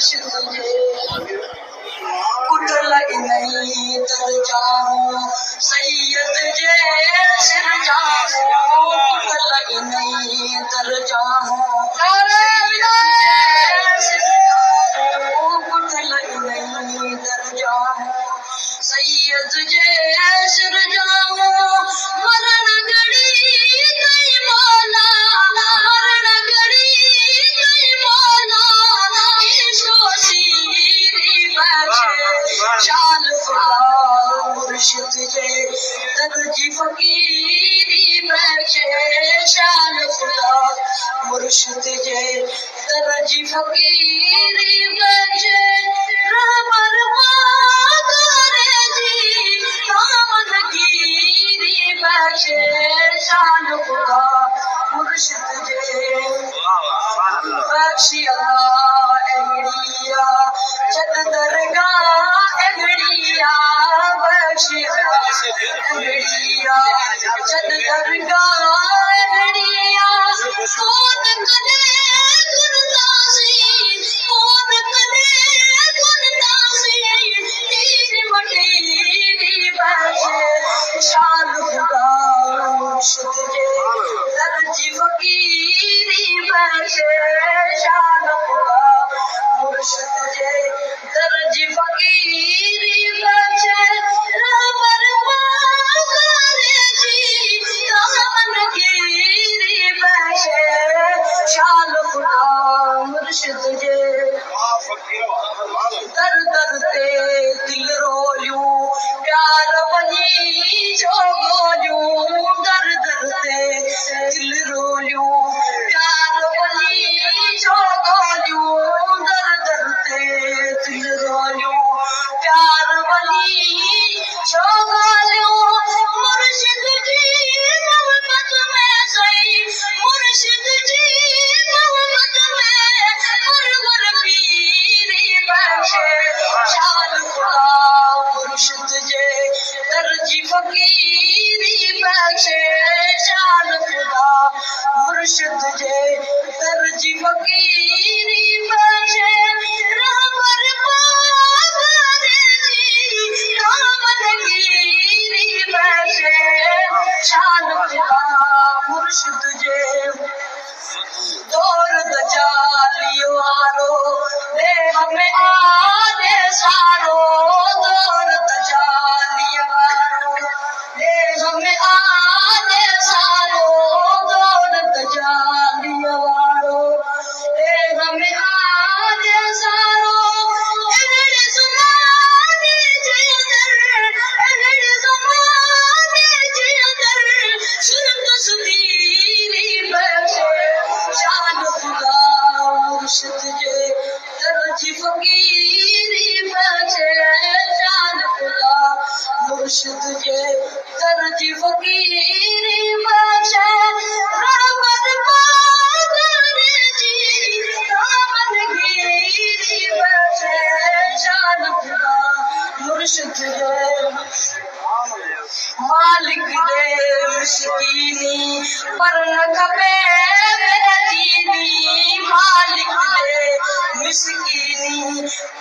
मुर्शिद जे कुटल नहीं तर जाऊं सैयद जे सिर जाऊं कुटल नहीं तर जाऊं कुटल नहीं तर जाऊं सैयद जे सिर जाऊं मरण घड़ी गई मौला मरण घड़ी गई मौला ईशो सीरी बैठे शान खुदा मुर्शिद जे दर्जी फकीरी बैठे शान खुदा मुर्शिद जे दर्जी फकीरी बैठे रहबर करे जी दामन गिरी बैठे शान खुदा मुर्शिद जे बख्शी अल्लाह एगड़िया जद दरगाह एगड़िया बख्शी अल्लाह एगड़िया जद दरगाह एगड़िया कौन कदे गुरदासी कौन कदे गुरदासी तीर मटीरी बैठे शान खुदा मुर्शिद जे दर्जी फकीरी बैठे शान खुदा मुर्शिद जे दर्जी फकीरी बैठे रहबर करे जी दामन गिरी बैठे शान खुदा मुर्शिद जे दर दर ते दिल रोलियूं प्यार वञी जो गोलियूं दर दर ते दिल रोलियूं प्यार वञी जो गोलियूं दर दर ते दिल रोलियूं प्यार वञी जो गोलियूं मुर्शिद जी मोहब्बत में सही मुर्शिद जी मोहब्बत में परवर पीरी बैठे शान खुदा मुर्शिद जे दर्जी फकीरी बैठे शान खुदा मुर्शिद जे दर्जी फकीरी बैठे रहबर करे जी दामन गिरी बैठे शान खुदा मुर्शिद जे दौर दजाली वारो दे हमें आने सारो दौर दजाली वारो दे हमें आने सारो दौर दजाली वारो दे हमें आने सारो एगड़े ज़माने जे अंदर एगड़े ज़माने जे अंदर सुरत सुधीरी बैठे शान खुदा मुर्शिद जे दर्जी फकीरी बैठे शान खुदा मुर्शिद जे दर्जी फकीरी बैठे रहबर करे जी दामन गिरी बैठे शान खुदा मुर्शिद जे मालिक दे मिस्कीनी पर न खपे बेदीनी मालिक दे मिस्कीनी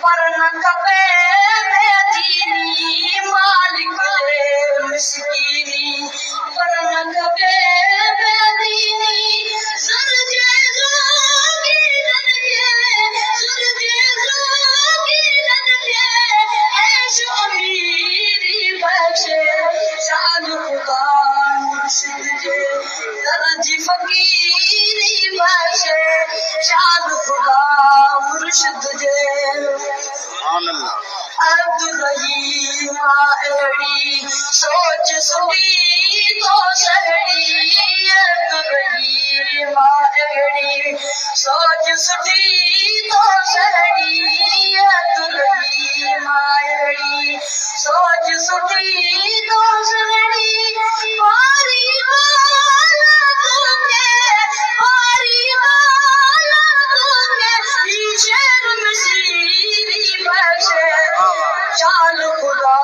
पर न खपे बेदीनी मालिक दे मिस्कीनी पर न खपे बेदीनी सर जे जोगी जन के सर जे जोगी जन के ऐश अमीरी बैठे शान खुदा मुर्शिद जे दर्जी फकीरी बैठे शान खुदा मुर्शिद जे अब्दुल एड़ी सोच सुनी तो सड़ी अब्दुल एड़ी सोच सुनी तो सड़ी अब्दुल एड़ी सोच सुनी तो सड़ी मारी वाला तुमने शेर मसीरी बैठे शान खुदा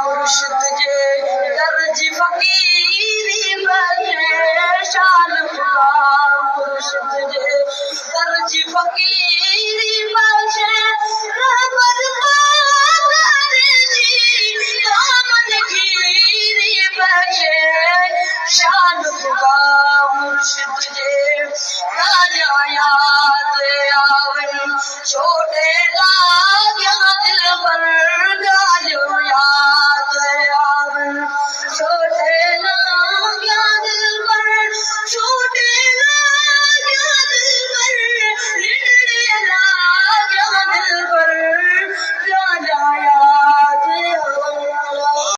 मुर्शिद जे दर्जी फकीरी बैठे शान खुदा मुर्शिद तुझे कर्ज फकीरी बख्शे रहबर पाकर जी दामन गिरी बख्शे शान खुदा मुर्शिद तुझे